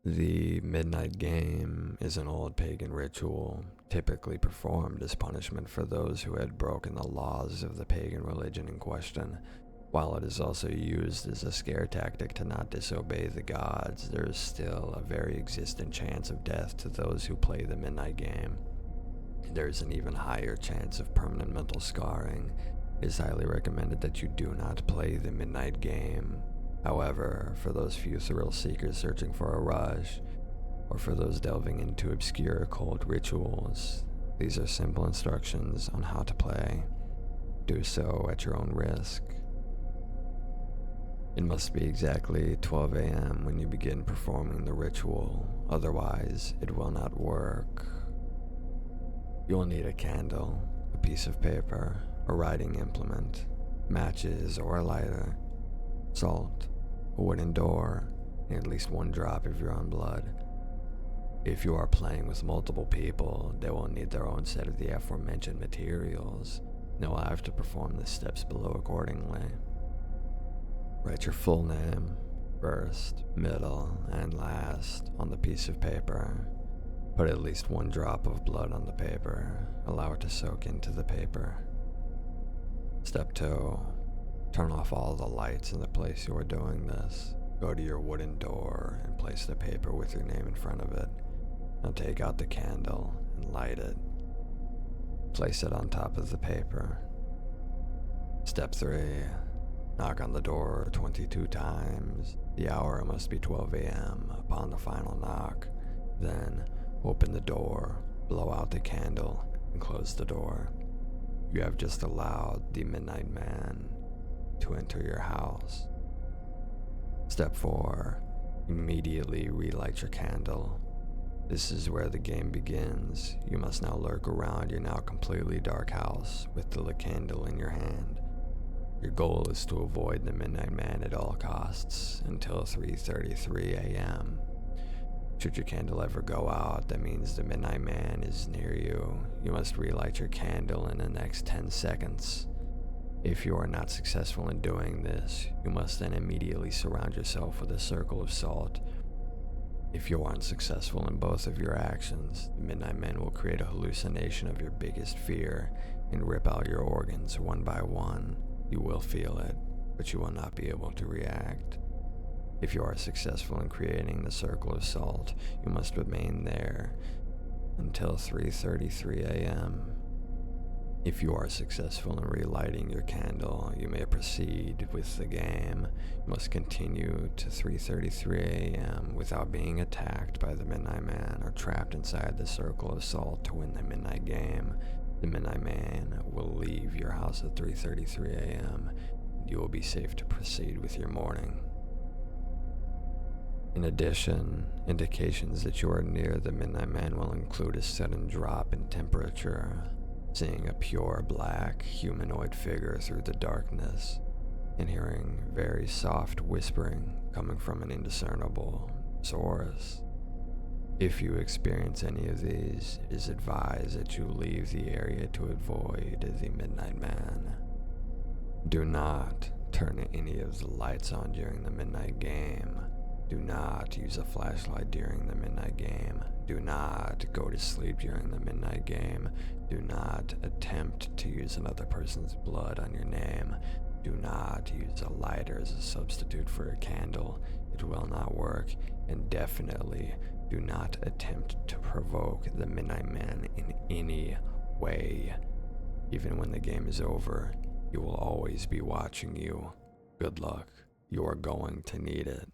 The Midnight Game is an old pagan ritual, typically performed as punishment for those who had broken the laws of the pagan religion in question. While it is also used as a scare tactic to not disobey the gods, there is still a very existent chance of death to those who play the Midnight Game. There is an even higher chance of permanent mental scarring. It is highly recommended that you do not play the Midnight Game. However, for those few thrill seekers searching for a rush, or for those delving into obscure occult rituals, these are simple instructions on how to play. Do so at your own risk. It must be exactly 12 a.m. when you begin performing the ritual, otherwise it will not work. You will need a candle, a piece of paper, a writing implement, matches or a lighter, salt, a wooden door, and at least one drop of your own blood. If you are playing with multiple people, they will need their own set of the aforementioned materials, and they will have to perform the steps below accordingly. Write your full name, first, middle, and last on the piece of paper. Put at least one drop of blood on the paper. Allow it to soak into the paper. Step 2. Turn off all the lights in the place you are doing this. Go to your wooden door and place the paper with your name in front of it. Now take out the candle and light it. Place it on top of the paper. Step 3. Knock on the door 22 times. The hour must be 12 a.m. upon the final knock. Then open the door, blow out the candle, and close the door. You have just allowed the Midnight Man to enter your house. Step 4. Immediately relight your candle. This is where the game begins. You must now lurk around your now completely dark house with the lit candle in your hand. Your goal is to avoid the Midnight Man at all costs until 3:33 a.m. Should your candle ever go out, that means the Midnight Man is near you. You must relight your candle in the next 10 seconds. If you are not successful in doing this, you must then immediately surround yourself with a circle of salt. If you are unsuccessful in both of your actions, the Midnight Man will create a hallucination of your biggest fear and rip out your organs one by one. You will feel it, but you will not be able to react. If you are successful in creating the circle of salt, you must remain there until 3:33 a.m. If you are successful in relighting your candle, you may proceed with the game. You must continue to 3:33 a.m. without being attacked by the Midnight Man or trapped inside the circle of salt to win the Midnight Game. The Midnight Man will leave your house at 3:33 a.m. You will be safe to proceed with your morning. In addition, indications that you are near the Midnight Man will include a sudden drop in temperature, seeing a pure black humanoid figure through the darkness, and hearing very soft whispering coming from an indiscernible source. If you experience any of these, it is advised that you leave the area to avoid the Midnight Man. Do not turn any of the lights on during the Midnight Game. Do not use a flashlight during the Midnight Game. Do not go to sleep during the Midnight Game. Do not attempt to use another person's blood on your name. Do not use a lighter as a substitute for a candle. It will not work. And definitely do not attempt to provoke the Midnight Man in any way. Even when the game is over, he will always be watching you. Good luck. You are going to need it.